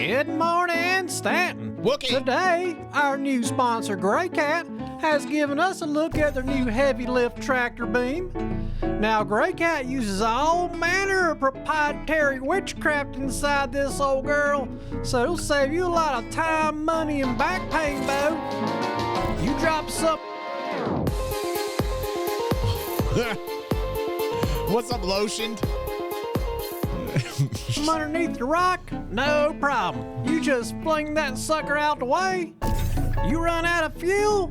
Good morning, Stanton. Wookie. Today, our new sponsor, Grey Cat, has given us a look at their new heavy lift tractor beam. Now, Grey Cat uses all manner of proprietary witchcraft inside this old girl, so it'll save you a lot of time, money, and back pain, Bo. You drop some. What's up, lotioned? From underneath the rock, no problem. You just fling that sucker out the way. You run out of fuel,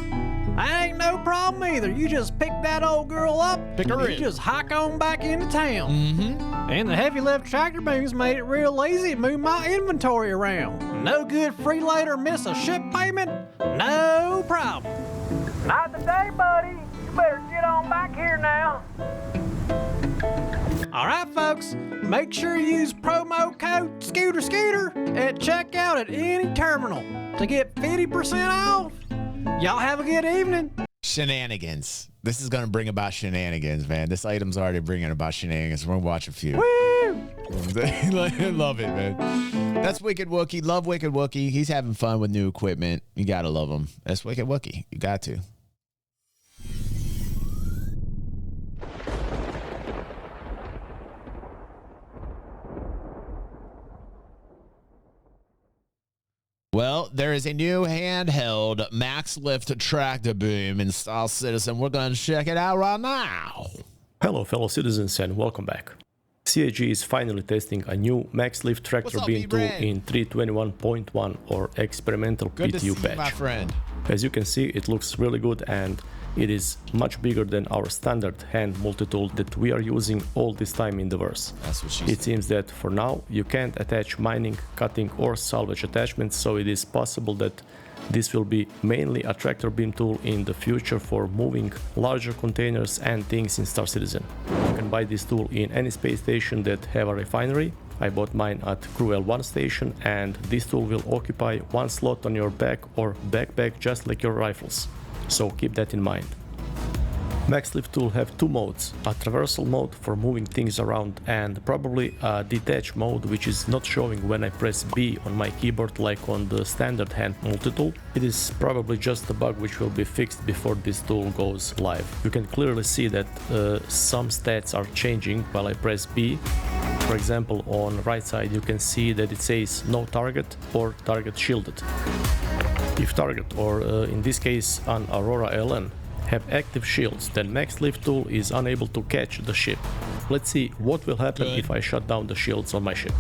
that ain't no problem either. You just pick that old girl up, Pick her and in. you just hike on back into town. Mm-hmm. And the heavy lift tractor beams made it real easy to move my inventory around. No good free later miss a ship payment, no problem. Not today, buddy. You better get on back here now. All right, folks, make sure you use promo code Scooter at checkout at any terminal to get 50% off. Y'all have a good evening. Shenanigans. This is going to bring about shenanigans, man. This item's already bringing about shenanigans. We're going to watch a few. Woo! Love it, man. That's Wicked Wookie. Love Wicked Wookie. He's having fun with new equipment. You got to love him. That's Wicked Wookie. You got to. Well, there is a new handheld MAXLIFT tractor boom in Star Citizen. We're going to check it out right now. Hello fellow citizens and welcome back. CAG is finally testing a new MAXLIFT tractor beam tool in 3.21.1 or experimental Good to see PTU you, patch. my friend. As you can see, it looks really good and it is much bigger than our standard hand multi-tool that we are using all this time in the verse. That's what she It said. seems that for now you can't attach mining, cutting or salvage attachments, so it is possible that this will be mainly a tractor beam tool in the future for moving larger containers and things in Star Citizen. You can buy this tool in any space station that have a refinery. I bought mine at Crew L1 station, and this tool will occupy one slot on your back or backpack just like your rifles. So keep that in mind. MAXLIFT tool have two modes, a traversal mode for moving things around and probably a detach mode which is not showing when I press B on my keyboard like on the standard hand multi-tool. It is probably just a bug which will be fixed before this tool goes live. You can clearly see that some stats are changing while I press B. For example, on the right side you can see that it says no target or target shielded. If target, or in this case an Aurora LN, have active shields, then MAXLIFT tool is unable to catch the ship. Let's see what will happen if I shut down the shields on my ship.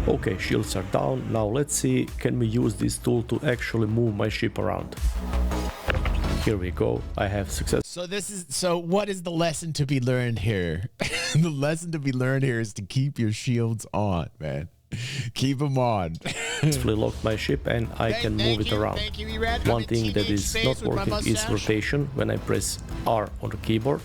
Okay, shields are down. Now let's see, can we use this tool to actually move my ship around? Here we go. I have success. So what is the lesson to be learned here? The lesson to be learned here is to keep your shields on, man. Keep them on. Successfully locked my ship and I can move it around. One thing that is not working is rotation when I press R on the keyboard.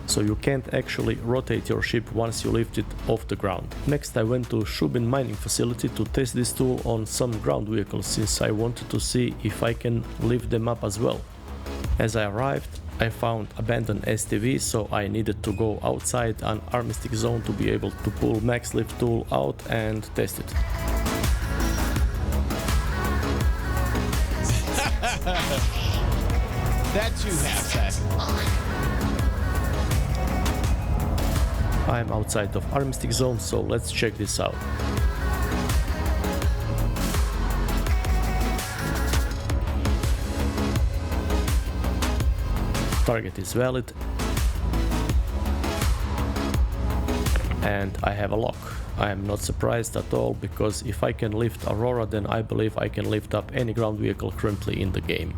So you can't actually rotate your ship once you lift it off the ground. Next I went to Shubin mining facility to test this tool on some ground vehicles since I wanted to see if I can lift them up as well. As I arrived, I found abandoned STV, so I needed to go outside an armistice zone to be able to pull MAXLIFT tool out and test it. That too has that. I am outside of armistice zone, so let's check this out. Target is valid and I have a lock. I am not surprised at all, because if I can lift Aurora, then I believe I can lift up any ground vehicle currently in the game.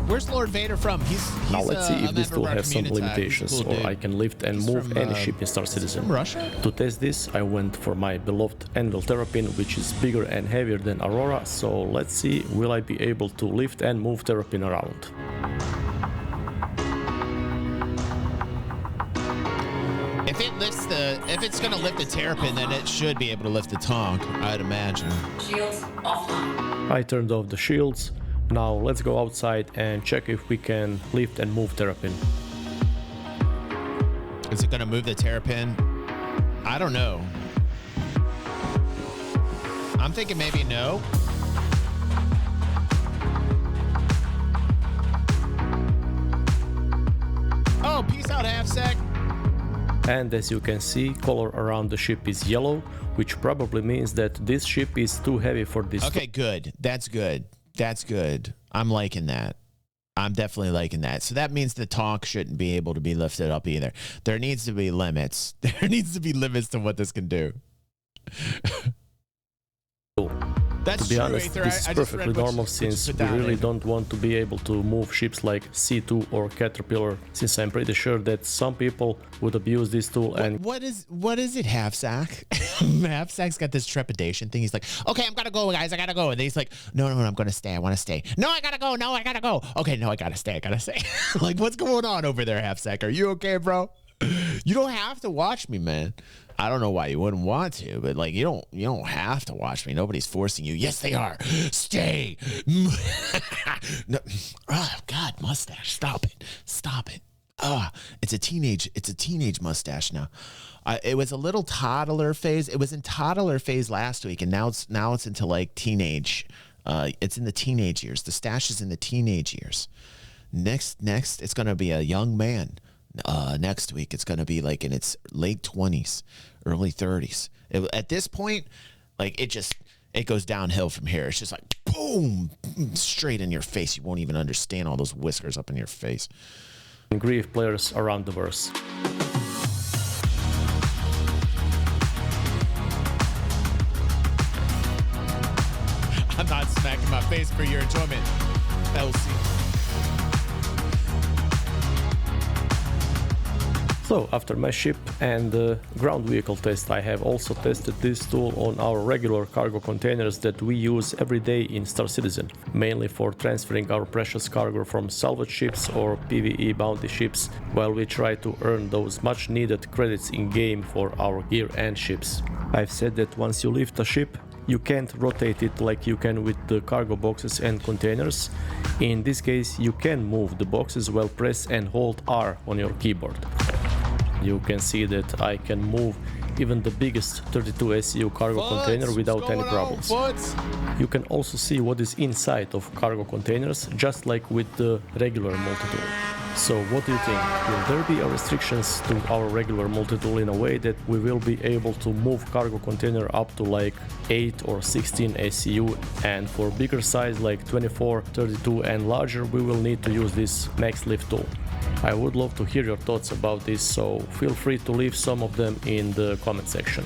Where's Lord Vader from? He's Now let's see if this tool has some community. limitations, Cool or dude. I can lift and He's move from, any ship in Star Citizen. From Russia? To test this, I went for my beloved Anvil Terrapin, which is bigger and heavier than Aurora, so let's see, will I be able to lift and move Terrapin around. If it's gonna lift the terrapin, then it should be able to lift the tonk, I'd imagine. Shields offline. I turned off the shields. Now let's go outside and check if we can lift and move terrapin. Is it gonna move the terrapin? I don't know. I'm thinking maybe no. Oh, peace out, half sec. And as you can see, color around the ship is yellow, which probably means that this ship is too heavy for this. Okay, good. That's good. That's good. I'm liking that. I'm definitely liking that. So that means the tonk shouldn't be able to be lifted up either. There needs to be limits. There needs to be limits to what this can do. That's to be true, honest, Aether. this is perfectly normal since we really don't want to be able to move ships like C2 or Caterpillar, since I'm pretty sure that some people would abuse this tool. And what is it, Half Sack? Half Sack's got this trepidation thing. He's like, okay, I'm gonna go, guys, I gotta go. And he's like, no, I'm gonna stay. I want to stay. No, I gotta go. No, I gotta go. Okay, no, I gotta stay. Like, what's going on over there, Half Sack? Are you okay, bro? You don't have to watch me, man. I don't know why you wouldn't want to, but like you don't have to watch me. Nobody's forcing you. Yes, they are. Stay. No. Oh God, mustache. Stop it. It's a teenage mustache now. It was a little toddler phase. It was in toddler phase last week, and now it's into like teenage. It's in the teenage years. The stash is in the teenage years. Next, it's gonna be a young man. Next week it's going to be like in its late 20s, early 30s. At this point, like it goes downhill from here. It's just like boom, straight in your face. You won't even understand all those whiskers up in your face. grief players around the verse. I'm not smacking my face for your enjoyment, Elsie. So after my ship and the ground vehicle test, I have also tested this tool on our regular cargo containers that we use every day in Star Citizen, mainly for transferring our precious cargo from salvage ships or PvE bounty ships, while we try to earn those much needed credits in game for our gear and ships. I've said that once you lift a ship, you can't rotate it like you can with the cargo boxes and containers. In this case, you can move the boxes while press and hold R on your keyboard. You can see that I can move even the biggest 32 SCU cargo container without any problems. You can also see what is inside of cargo containers, just like with the regular multi-tool. So what do you think? Will there be restrictions to our regular multi-tool in a way that we will be able to move cargo container up to like 8 or 16 SCU, and for bigger size like 24, 32 and larger we will need to use this MAXLIFT tool? I would love to hear your thoughts about this, so feel free to leave some of them in the comment section.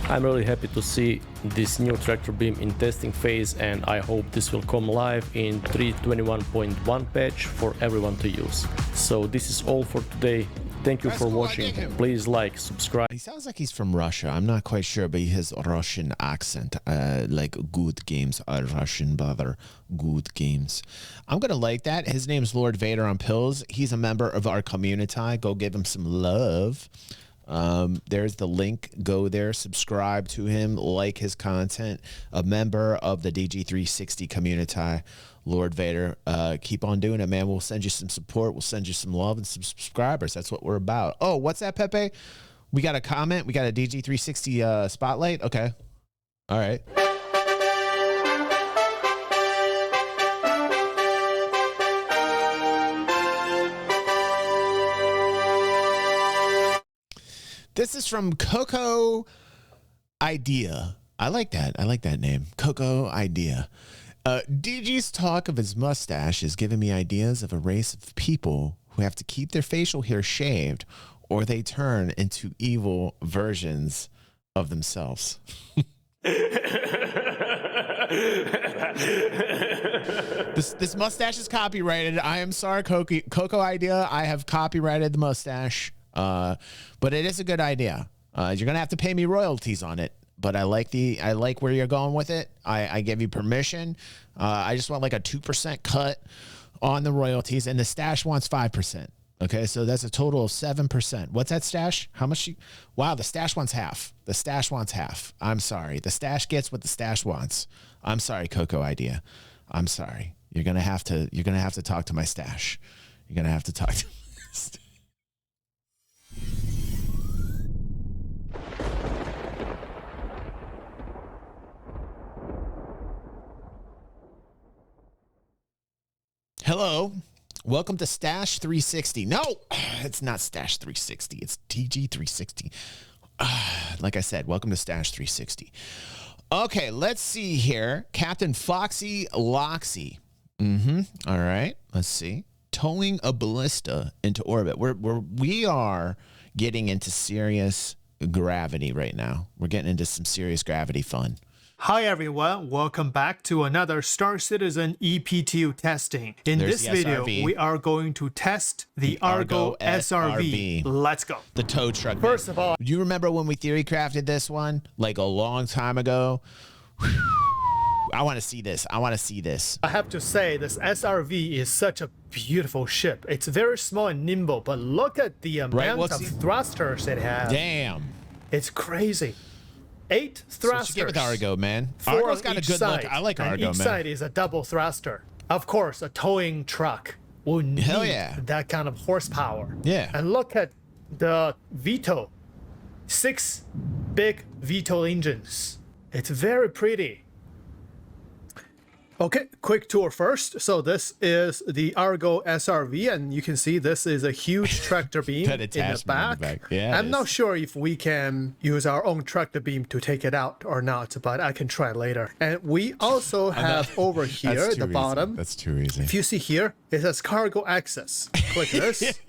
I'm really happy to see this new tractor beam in testing phase, and I hope this will come live in 3.21.1 patch for everyone to use. So this is all for today. Thank you for watching. Please like, subscribe. He sounds like he's from Russia. I'm not quite sure, but he has a Russian accent. Like good games are Russian, brother. Good games. I'm going to like that. His name's Lord Vader on pills. He's a member of our community. Go give him some love. There's the link. Go there, subscribe to him, like his content. A member of the DG360 community. Lord Vader, keep on doing it, man. We'll send you some support. We'll send you some love and some subscribers. That's what we're about. Oh, what's that, Pepe? We got a comment. We got a DG360 spotlight. Okay. All right. This is from Coco Idea. I like that. I like that name. Coco Idea. DG's talk of his mustache is giving me ideas of a race of people who have to keep their facial hair shaved or they turn into evil versions of themselves. This mustache is copyrighted. I am sorry, Coco Idea. I have copyrighted the mustache, but it is a good idea. You're going to have to pay me royalties on it. But I like where you're going with it. I give you permission. I just want like a 2% cut on the royalties, and the stash wants 5%. Okay, so that's a total of 7%. What's that stash? How much? Wow, the stash wants half. The stash wants half. I'm sorry. The stash gets what the stash wants. I'm sorry, Coco Idea. I'm sorry. You're gonna have to talk to my stash. You're gonna have to talk to my stash. Hello. Welcome to Stash 360. No, it's not Stash 360. It's TG 360. Like I said, welcome to Stash 360. Okay, let's see here. Captain Foxy Loxy. All right, let's see. Towing a ballista into orbit. We are getting into serious gravity right now. We're getting into some serious gravity fun. Hi everyone, welcome back to another Star Citizen EPTU testing. In this video, we are going to test the Argo SRV. Let's go. The tow truck. First of all, do you remember when we theory crafted this one like a long time ago? I want to see this. I want to see this. I have to say this SRV is such a beautiful ship. It's very small and nimble, but look at the amount of thrusters it has. Damn. It's crazy. 8 thrusters. So get with Argo, man. Argo's got a good look. I like Argo, man. Each side is a double thruster. Of course, a towing truck will need that kind of horsepower. Yeah. And look at the VTOL. 6 big VTOL engines. It's very pretty. Okay, quick tour first. So this is the Argo SRV, and you can see this is a huge tractor beam in the back. Yeah, I'm not sure if we can use our own tractor beam to take it out or not, but I can try later. And we also have over here at the bottom. That's too easy. If you see here, it says cargo access. Click this.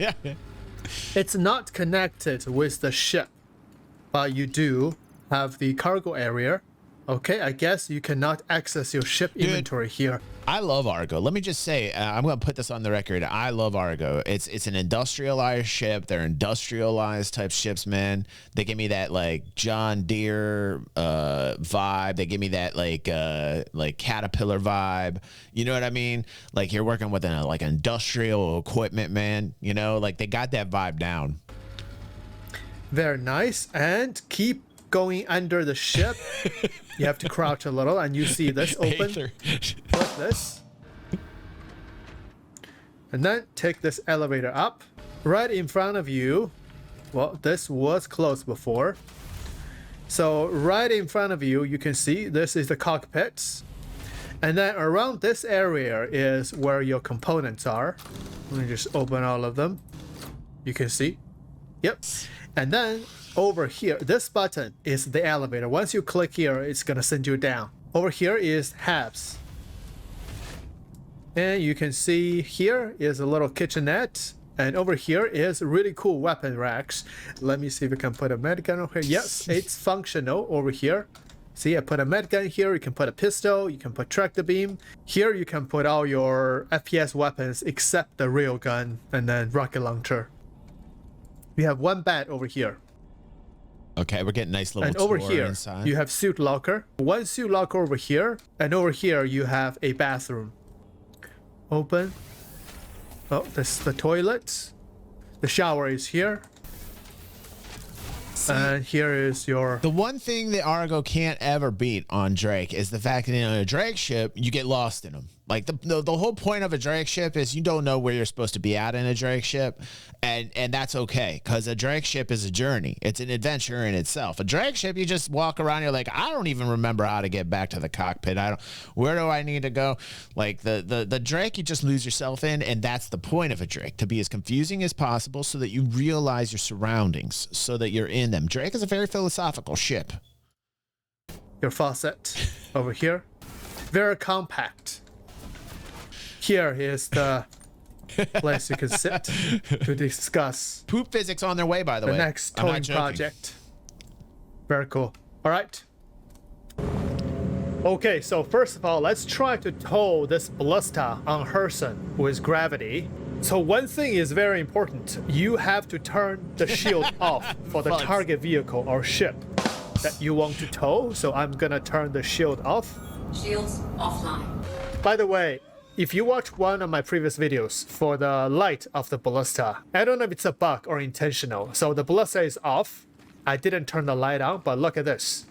It's not connected with the ship, but you do have the cargo area. Okay, I guess you cannot access your ship inventory here. I love Argo. Let me just say, I'm going to put this on the record. I love Argo. It's an industrialized ship. They're industrialized type ships, man. They give me that like John Deere vibe. They give me that like Caterpillar vibe. You know what I mean? Like you're working with like industrial equipment, man. You know, like they got that vibe down. Very nice. And keep going under the ship. You have to crouch a little and you see this open. Click this. And then take this elevator up. Right in front of you. Well, this was closed before. So right in front of you, you can see this is the cockpits. And then around this area is where your components are. Let me just open all of them. You can see. Yep. And then over here, this button is the elevator. Once you click here, it's gonna send you down. Over here is halves. And you can see here is a little kitchenette. And over here is really cool weapon racks. Let me see if we can put a medgun over here. Yes, it's functional over here. See, I put a medgun here. You can put a pistol. You can put tractor beam. Here you can put all your FPS weapons except the railgun and then rocket launcher. We have one bed over here. Okay, we're getting nice little and over tour here inside. You have suit locker. One suit locker over here, and over here you have a bathroom. Open. Oh, this is the toilet. The shower is here. And here is your... The one thing that Argo can't ever beat on Drake is the fact that in a Drake ship, you get lost in them. Like the whole point of a Drake ship is you don't know where you're supposed to be at in a Drake ship. And that's okay, because a Drake ship is a journey. It's an adventure in itself. A Drake ship, you just walk around, you're like, I don't even remember how to get back to the cockpit. Where do I need to go? Like the Drake, you just lose yourself in, and that's the point of a Drake, to be as confusing as possible so that you realize your surroundings, so that you're in them. Drake is a very philosophical ship. Your faucet over here. Very compact. Here is the place you can sit to discuss poop physics on their way, by the way. The next towing project. Very cool. All right. Okay, so first of all, let's try to tow this Ballista on Herson with gravity. So one thing is very important. You have to turn the shield off for the target vehicle or ship that you want to tow. So I'm gonna turn the shield off. Shields offline. By the way, if you watch one of my previous videos for the light of the Ballista, I don't know if it's a bug or intentional. So the Ballista is off. I didn't turn the light on, but look at this.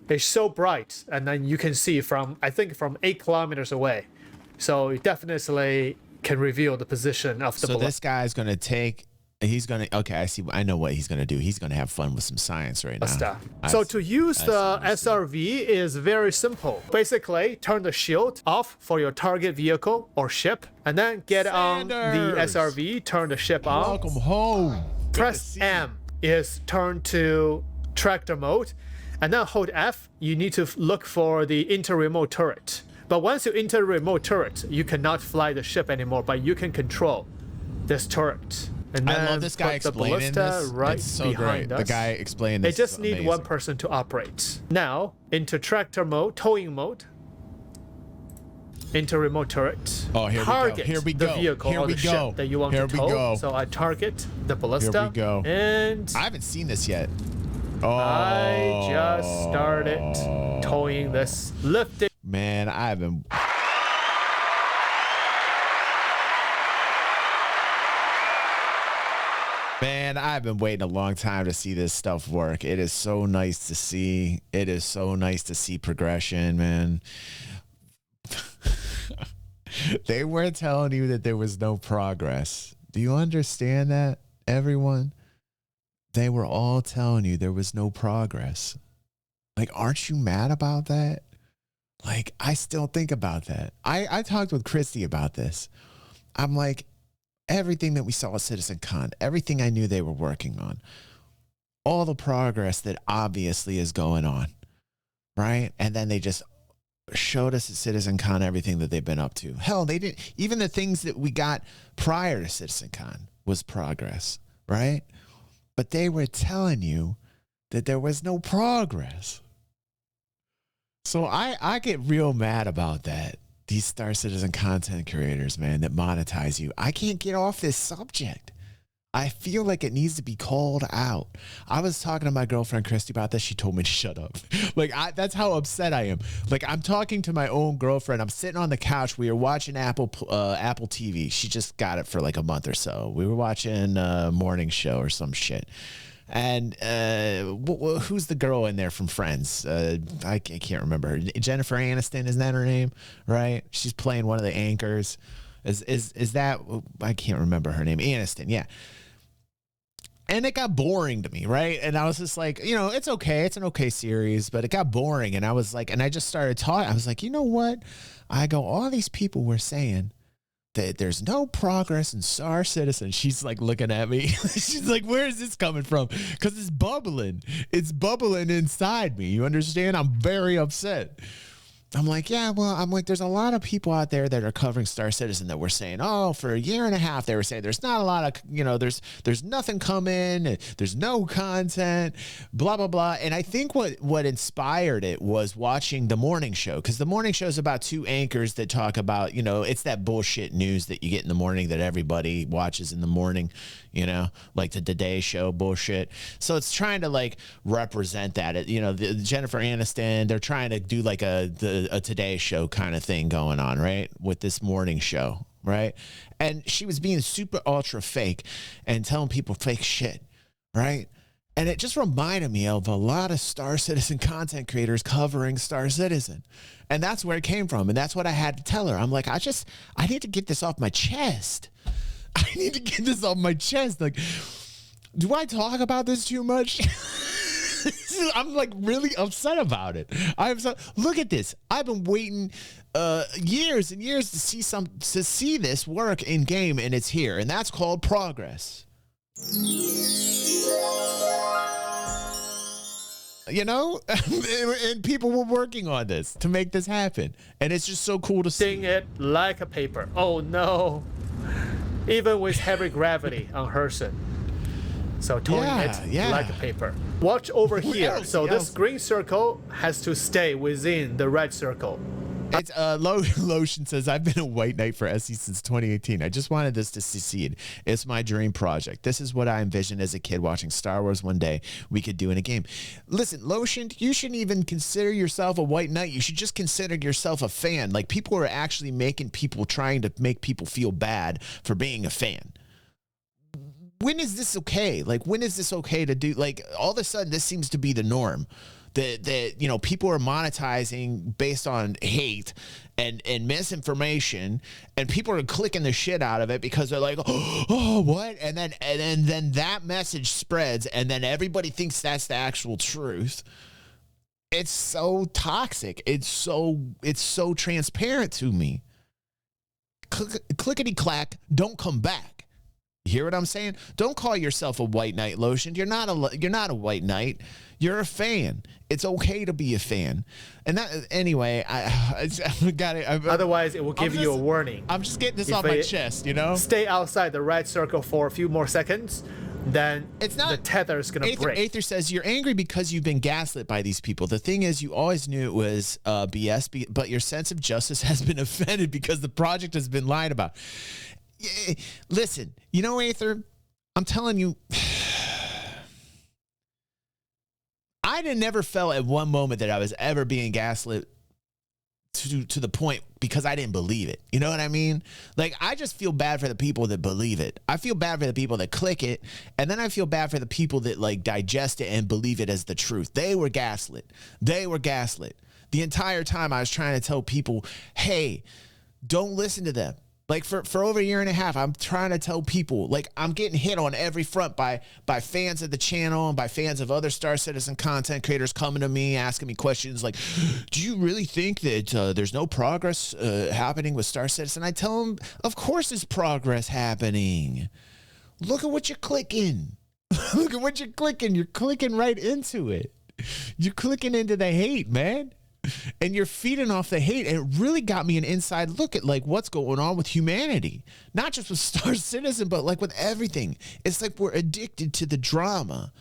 It's so bright, and then you can see from, I think, from 8 kilometers away. So it definitely can reveal the position of the Ballista. So this guy's going to take... He's gonna, okay, I see. I know what he's gonna do. He's gonna have fun with some science right now. So to use the SRV is very simple. Basically, turn the shield off for your target vehicle or ship, and then get on the SRV, turn the ship on. Welcome home. Press M is turn to tractor mode, and then hold F. You need to look for the inter-remote turret. But once you enter remote turret, you cannot fly the ship anymore, but you can control this turret. And then I love this guy explaining this. Right it's so great. us. The guy explained this. They just need one person to operate. Now, into tractor mode, towing mode, into remote turret. Oh, here target we go. Here we go. The vehicle here or we the go. ship that you want here to tow. we go. So I target the Ballista. Here we go. And I haven't seen this yet. Oh, I just started towing this lifting. Man, I haven't. Man, I've been waiting a long time to see this stuff work. It is so nice to see. It is so nice to see progression, man. They were telling you that there was no progress. Do you understand that, everyone? They were all telling you there was no progress. Like, aren't you mad about that? Like, I still think about that. I talked with Christy about this. I'm like, everything that we saw at CitizenCon, everything I knew they were working on, all the progress that obviously is going on, right? And then they just showed us at CitizenCon everything that they've been up to. Hell, they didn't, even the things that we got prior to CitizenCon was progress, right? But they were telling you that there was no progress. So I get real mad about that. These Star Citizen content creators, man, that monetize you. I can't get off this subject. I feel like it needs to be called out. I was talking to my girlfriend, Christy, about this. She told me to shut up. Like, that's how upset I am. Like, I'm talking to my own girlfriend. I'm sitting on the couch. We were watching Apple TV. She just got it for like a month or so. We were watching a morning show or some shit. And who's the girl in there from Friends? I can't remember her. Jennifer Aniston, isn't that her name? Right? She's playing one of the anchors. Is that, I can't remember her name. Aniston, yeah. And it got boring to me, right? And I was just like, you know, it's okay. It's an okay series, but it got boring. And I was like, and I just started talking. I was like, you know what? I go, all these people were saying that there's no progress in Star Citizen. She's like looking at me. She's like, where is this coming from? Because it's bubbling. It's bubbling inside me. You understand? I'm very upset. I'm like, yeah, well, I'm like, there's a lot of people out there that are covering Star Citizen that were saying, oh, for a year and a half, they were saying there's not a lot of, you know, there's nothing coming, there's no content, blah, blah, blah. And I think what inspired it was watching the morning show, because the morning show is about two anchors that talk about, you know, it's that bullshit news that you get in the morning that everybody watches in the morning, you know, like the Today Show bullshit. So it's trying to like represent that, you know, the Jennifer Aniston, they're trying to do like a Today Show kind of thing going on, right? With this morning show, right? And she was being super ultra fake and telling people fake shit, right? And it just reminded me of a lot of Star Citizen content creators covering Star Citizen. And that's where it came from. And that's what I had to tell her. I'm like, I need to get this off my chest. I need to get this off my chest. Like, do I talk about this too much? I'm like really upset about it. Look at this. I've been waiting years and years to see this work in game, and it's here, and that's called progress. You know, and people were working on this to make this happen, and it's just so cool to see. Sing it like a paper. Oh no! Even with heavy gravity on Herson. So towing it like a paper. Watch over here. So this green circle has to stay within the red circle. It's Lotion says, I've been a white knight for SE since 2018. I just wanted this to succeed. It's my dream project. This is what I envisioned as a kid watching Star Wars one day we could do in a game. Listen, Lotion, you shouldn't even consider yourself a white knight. You should just consider yourself a fan. Like, people are actually making people, trying to make people feel bad for being a fan. When is this okay? Like, when is this okay to do? Like, all of a sudden, this seems to be the norm. That you know, people are monetizing based on hate and misinformation, and people are clicking the shit out of it because they're like, oh, what? And then that message spreads, and then everybody thinks that's the actual truth. It's so toxic. It's so transparent to me. Clickety clack, don't come back. You hear what I'm saying? Don't call yourself a white knight, Lotion. You're not a white knight. You're a fan. It's okay to be a fan. And that, anyway, I got it. Otherwise, it will give you a warning. I'm just getting this off my chest, you know? Stay outside the red circle for a few more seconds, then the tether is going to break. Aether says, you're angry because you've been gaslit by these people. The thing is, you always knew it was BS, but your sense of justice has been offended because the project has been lied about. Listen, you know, Aether, I'm telling you, I never felt at one moment that I was ever being gaslit to the point because I didn't believe it. You know what I mean? Like, I just feel bad for the people that believe it. I feel bad for the people that click it, and then I feel bad for the people that, like, digest it and believe it as the truth. They were gaslit. They were gaslit. The entire time I was trying to tell people, hey, don't listen to them. Like, for over a year and a half, I'm trying to tell people, like, I'm getting hit on every front by fans of the channel and by fans of other Star Citizen content creators coming to me, asking me questions like, do you really think that there's no progress happening with Star Citizen? I tell them, of course there's progress happening. Look at what you're clicking. Look at what you're clicking. You're clicking right into it. You're clicking into the hate, man. And you're feeding off the hate. And it really got me an inside look at, like, what's going on with humanity. Not just with Star Citizen, but, like, with everything. It's like we're addicted to the drama.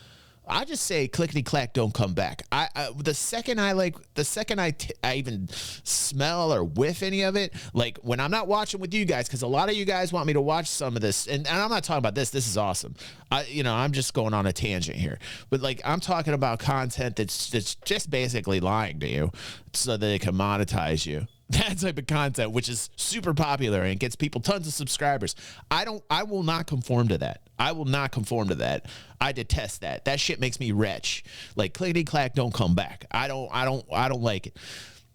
I just say clickety clack, don't come back. The second I even smell or whiff any of it, like when I'm not watching with you guys, because a lot of you guys want me to watch some of this, and I'm not talking about this. This is awesome. I'm just going on a tangent here, but like I'm talking about content that's just basically lying to you, so that it can monetize you. That type of content, which is super popular and gets people tons of subscribers. I will not conform to that. I will not conform to that. I detest that. That shit makes me wretch. Like, clickety clack, don't come back. I don't like it.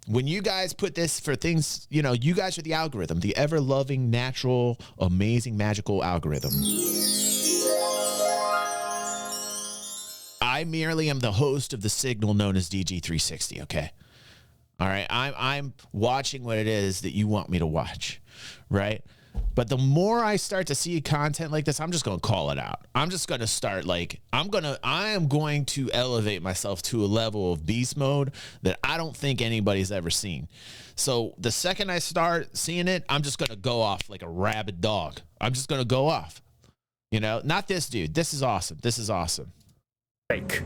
When you guys put this for things, you know, you guys are the algorithm, the ever-loving, natural, amazing, magical algorithm. I merely am the host of the signal known as DG360, okay? All right, I'm watching what it is that you want me to watch, right? But the more I start to see content like this, I'm just going to call it out. I'm just going to start, like, I am going to elevate myself to a level of beast mode that I don't think anybody's ever seen. So the second I start seeing it, I'm just going to go off like a rabid dog. I'm just going to go off. You know, not this dude. This is awesome. This is awesome. Fake.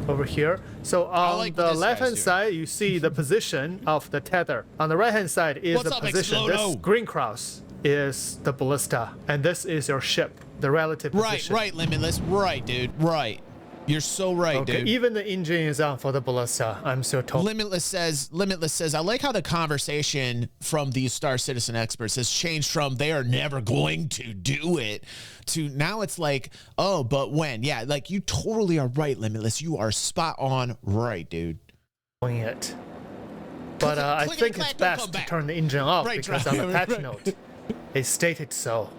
Over here. So on the left-hand side, you see the position of the tether. On the right-hand side is the position. This green cross is the ballista, and this is your ship, the relative position. Right, Limitless. Right, dude. Right. You're so right, dude. Even the engine is on for the ballista. I'm so told. Limitless says, I like how the conversation from these Star Citizen experts has changed from they are never going to do it to now it's like, oh, but when? Yeah, like you totally are right, Limitless. You are spot on right, dude. It. But I think it's best to turn the engine off because on the patch note, it stated so.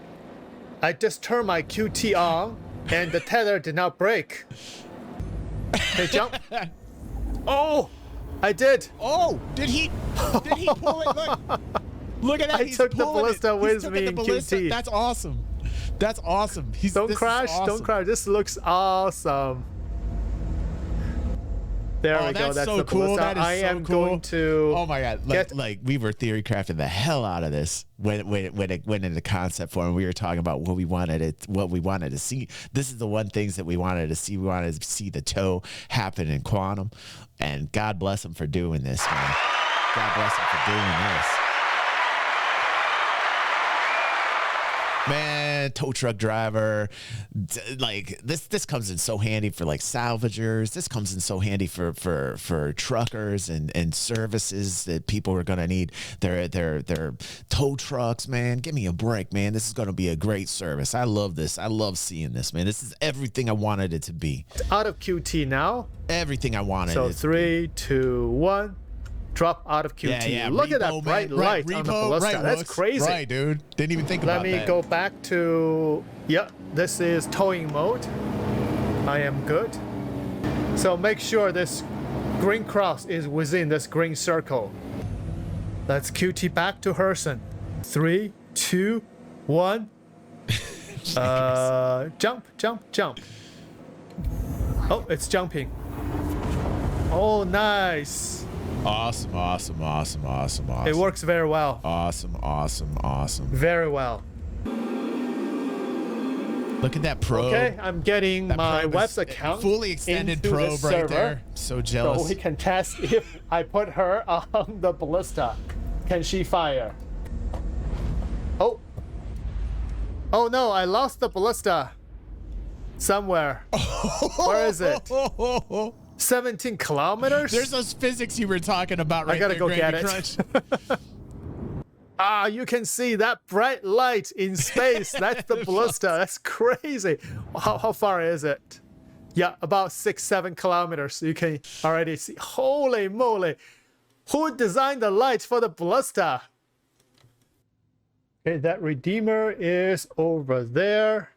I just turned my QT on and the tether did not break. Okay, jump. Oh, I did. Oh, did he pull it? Look at that. I took the ballista with me in QT. That's awesome. That's awesome. Don't crash. Don't crash. This looks awesome. There Oh, we go. that's That's so the cool. Ballista. That is I so am cool. going to. Oh my god! Like we were theory crafting the hell out of this when it went into concept form. We were talking about what we wanted to see. This is the one things that we wanted to see. We wanted to see the toe happen in quantum, and God bless him for doing this, man. God bless him for doing this. Man, tow truck driver, like this comes in so handy for like salvagers. This comes in so handy for truckers and services that people are gonna need their tow trucks. Man, give me a break, man. This is gonna be a great service. I love this. I love seeing this, man. This is everything I wanted it to be. Out of QT now. Everything I wanted. So it 3, 2, 1. Drop out of QT. Yeah. Look Repo, at that man. bright Right, light on the repo, Ballista. right, That's Wooks. crazy. Right, dude. Didn't even think about Let that. me go back to, this is towing mode. I am good. So make sure this green cross is within this green circle. Let's QT back to Herson. 3, 2, 1. Jump. Oh, it's jumping. Oh, nice. Awesome. It works very well. Awesome. Very well. Look at that probe. Okay, I'm getting That my probe web's is account. fully extended into probe this right server. there. So So jealous. we can test if I put her on the Ballista. Can she fire? Oh. Oh no, I lost the Ballista. Somewhere. Where is it? 17 kilometers? There's those physics you were talking about right I gotta there, go Gravy get it. Crunch. Ah, you can see that bright light in space. That's the Ballista. That's crazy. How far is it? Yeah, about 6, 7 kilometers. You can already see. Holy moly. Who designed the lights for the Ballista? Okay, that Redeemer is over there.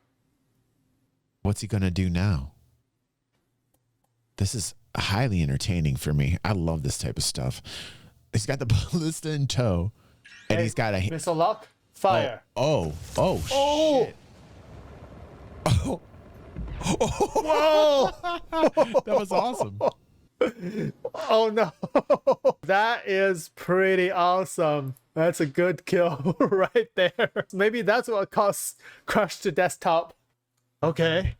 What's he gonna do now? This is highly entertaining for me. I love this type of stuff. He's got the Ballista in tow, and he's got a Missile lock. Fire. Oh! Oh! Shit. Oh! Whoa! That was awesome. Oh no. That is pretty awesome. That's a good kill right there. Maybe that's what caused crash to desktop. Okay.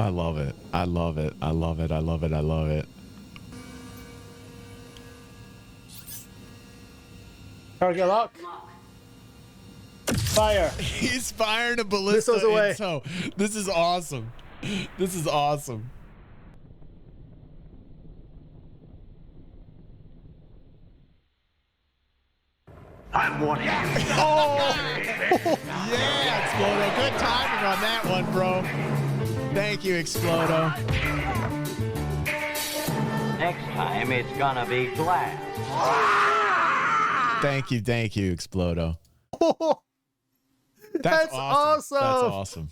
I love it. Target lock. Fire. He's firing a Ballista Missiles away. in tow. This is awesome. I'm one. Yeah, Explodo. Good timing on that one, bro. Thank you, Explodo. Next time, it's gonna be glass. Thank you, Explodo. That's awesome. awesome.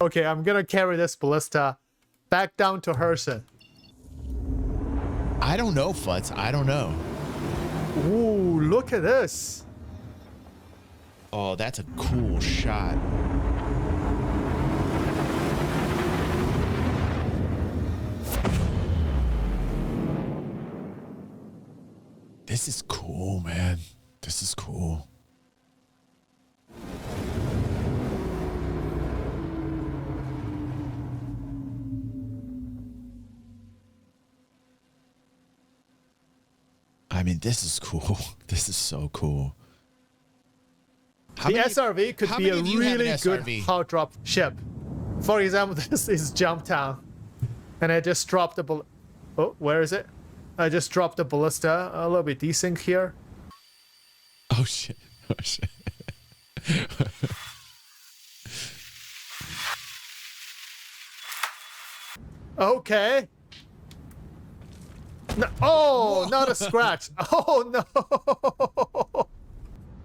Okay, I'm gonna carry this Ballista back down to Herson. I don't know, Futz. I don't know. Ooh, look at this. Oh, that's a cool shot. This is cool, man. This is cool. I mean, this is cool. This is so cool. The SRV could be a really good SRV? hot drop ship. For example, this is Jumptown. And I just dropped the oh, where is it? I just dropped the Ballista. A little bit desync here. Oh shit. Okay. No, oh, not a scratch. Oh no.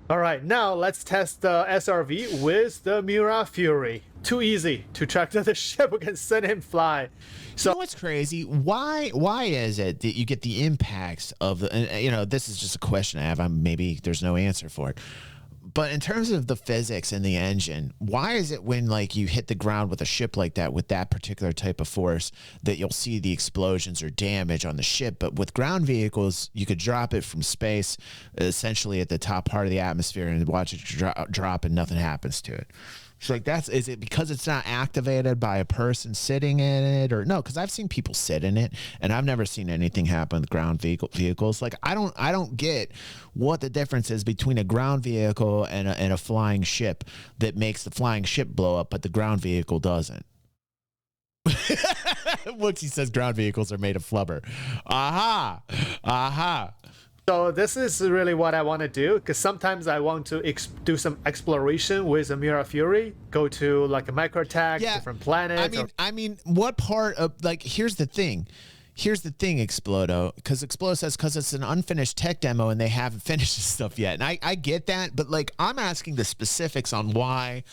All right, now let's test the SRV with the Mura Fury. Too easy to track to the ship. We can send him fly. So you know what's crazy? Why is it that you get the impacts of the? And, you know, this is just a question I have. Maybe there's no answer for it. But in terms of the physics and the engine, why is it when like you hit the ground with a ship like that with that particular type of force that you'll see the explosions or damage on the ship? But with ground vehicles, you could drop it from space, essentially at the top part of the atmosphere, and watch it drop and nothing happens to it. So like is it because it's not activated by a person sitting in it, or no? Because I've seen people sit in it, and I've never seen anything happen with ground vehicles. Like I don't get what the difference is between a ground vehicle and a flying ship that makes the flying ship blow up, but the ground vehicle doesn't. Wooksy says ground vehicles are made of flubber. Aha. So this is really what I want to do, because sometimes I want to do some exploration with a Mirror Fury, go to like a micro attack, different planets. I mean, what part of like? Here's the thing, Explodo, because Explodo says because it's an unfinished tech demo and they haven't finished this stuff yet, and I get that, but like I'm asking the specifics on why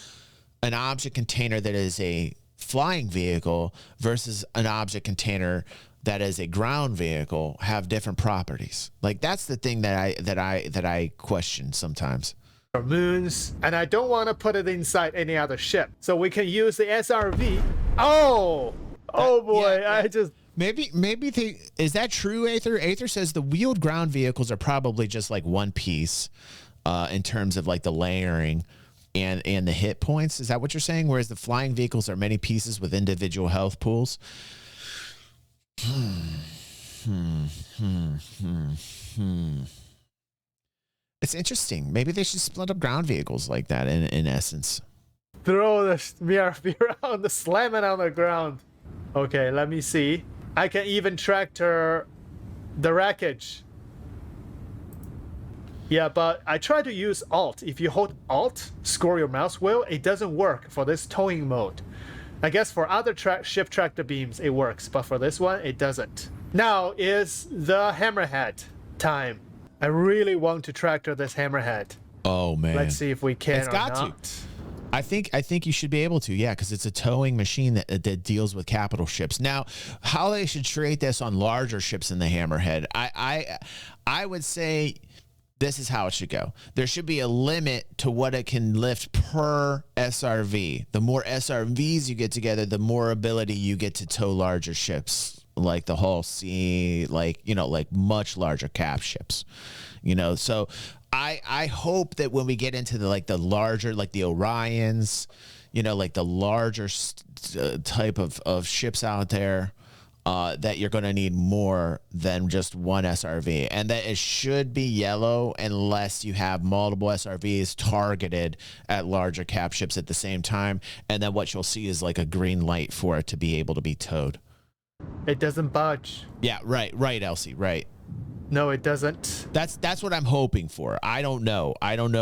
an object container that is a flying vehicle versus an object container that is a ground vehicle have different properties. Like that's the thing that I question sometimes. Or moons, and I don't want to put it inside any other ship, so we can use the SRV. Oh boy, yeah. Maybe is that true, Aether? Aether says the wheeled ground vehicles are probably just like one piece in terms of like the layering and the hit points. Is that what you're saying? Whereas the flying vehicles are many pieces with individual health pools. It's interesting. Maybe they should split up ground vehicles like that in essence. Throw the Mirror around, slam it on the ground. Okay, let me see. I can even tractor the wreckage. Yeah, but I try to use Alt. If you hold Alt, scroll your mouse wheel, it doesn't work for this towing mode. I guess for other ship tractor beams it works, but for this one it doesn't. Now is the hammerhead time. I really want to tractor this hammerhead. Oh man. Let's see if we can it's got not. To. I think you should be able to, yeah, because it's a towing machine that deals with capital ships. Now, how they should treat this on larger ships in the hammerhead, I would say this is how it should go. There should be a limit to what it can lift per SRV. The more SRVs you get together, the more ability you get to tow larger ships, like the Hull C, like much larger cap ships. So I hope that when we get into the larger, like the Orions, like the larger type of ships out there, that you're going to need more than just one SRV, and that it should be yellow unless you have multiple SRVs targeted at larger cap ships at the same time. And then what you'll see is like a green light for it to be able to be towed. It doesn't budge. Yeah, right, Elsie, right. No, it doesn't. That's what I'm hoping for. I don't know,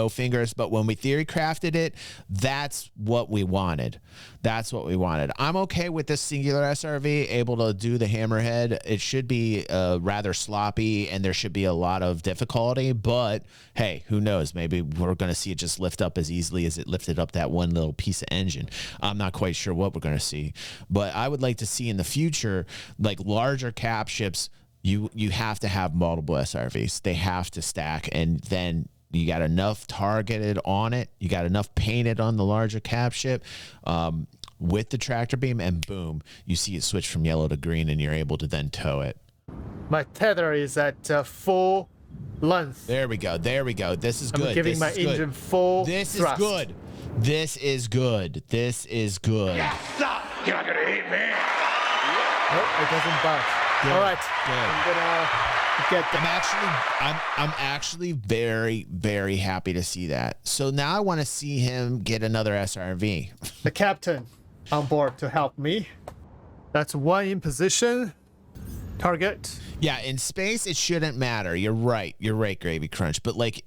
Fingers, but when we theory crafted it, that's what we wanted. I'm okay with this singular SRV able to do the hammerhead. It should be rather sloppy, and there should be a lot of difficulty, but hey, who knows? Maybe we're going to see it just lift up as easily as it lifted up that one little piece of engine. I'm not quite sure what we're going to see, but I would like to see in the future, like larger cap ships, you have to have multiple SRVs. They have to stack, and then you got enough targeted on it. You got enough painted on the larger cap ship with the tractor beam, and boom, you see it switch from yellow to green, and you're able to then tow it. My tether is at full length. There we go. This is good. I'm giving my engine full thrust. This is good. Yes, sir. You're not gonna hit me. Nope, it doesn't budge. Good, all right, good. I'm gonna get the... I'm actually very, very happy to see that. So now I want to see him get another SRV. The captain on board to help me. That's one in position. Target. Yeah, in space it shouldn't matter. You're right, Gravy Crunch. But like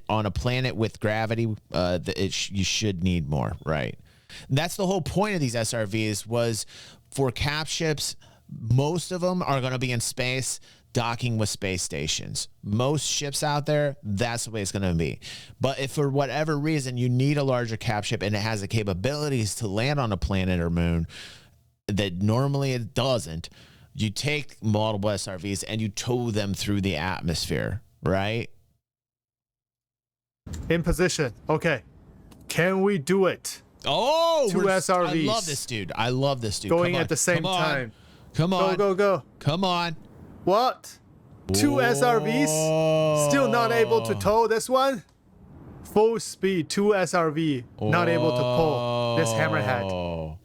on a planet with gravity, you should need more, right? And that's the whole point of these SRVs was for cap ships. Most of them are going to be in space, docking with space stations. Most ships out there, that's the way it's going to be. But if for whatever reason you need a larger cap ship and it has the capabilities to land on a planet or moon that normally it doesn't, you take multiple SRVs and you tow them through the atmosphere, right? In position. Okay. Can we do it? Oh, Two SRVs. I love this dude. I love this dude. Going Come on. at the same Come on. time. Come on. Go, go, go. Come on. What? Two SRVs? Still not able to tow this one? Full speed, 2 SRV. Not able to pull this hammerhead.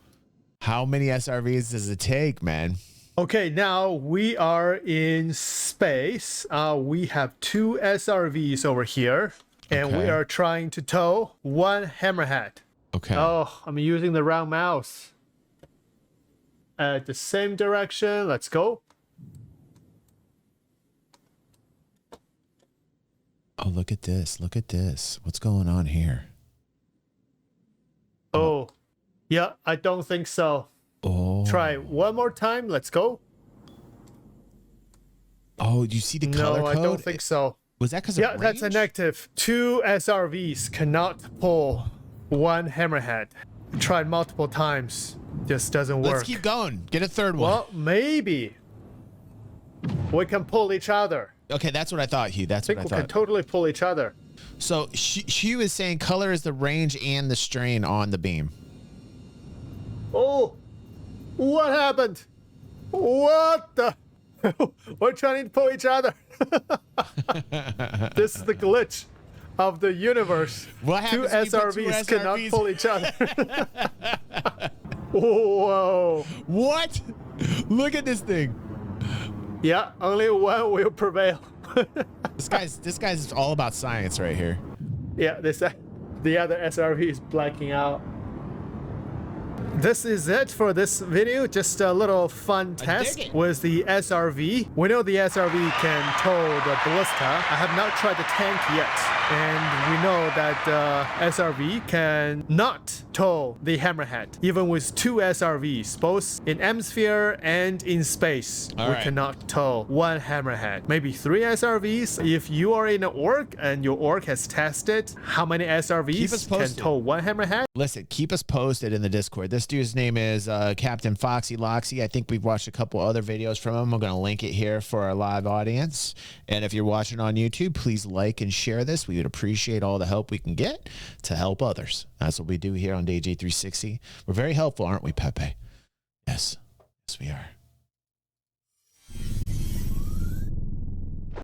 How many SRVs does it take, man? Okay, now we are in space. We have 2 SRVs over here. And we are trying to tow 1 hammerhead. Okay. Oh, I'm using the wrong mouse. At the same direction. Let's go. Oh, look at this. Look at this. What's going on here? Oh, yeah, I don't think so. Oh. Try one more time. Let's go. Oh, you see the color No, code? I don't think so. Was that because Yeah, of that's a range? negative. 2 SRVs cannot pull 1 hammerhead. Tried multiple times. Just doesn't work. Let's keep going. Get a third one. Well, maybe we can pull each other. Okay, that's what I thought, Hugh. That's I what I think we can thought. totally pull each other. So Hugh is saying color is the range and the strain on the beam. Oh, what happened? What the? We're trying to pull each other. This is the glitch of the universe. What 2 happens when you put two SRVs cannot SRVs? pull each other. Whoa. What? Look at this thing. Yeah, only one will prevail. This guy's all about science right here. Yeah, the other SRV is blacking out. This is it for this video. Just a little fun test it. with the SRV. We know the SRV can tow the Ballista. I have not tried the tank yet. And we know that SRV can not tow the hammerhead. Even with 2 SRVs, both in atmosphere and in space, All we right. cannot tow 1 hammerhead. Maybe 3 SRVs. If you are in an org and your org has tested how many Keep us SRVs can posted. tow 1 hammerhead, Listen, keep us posted in the Discord. This dude's name is Captain Foxy Loxy. I think we've watched a couple other videos from him. I'm going to link it here for our live audience. And if you're watching on YouTube, please like and share this. We would appreciate all the help we can get to help others. That's what we do here on DG360. We're very helpful, aren't we, Pepe? Yes. Yes, we are.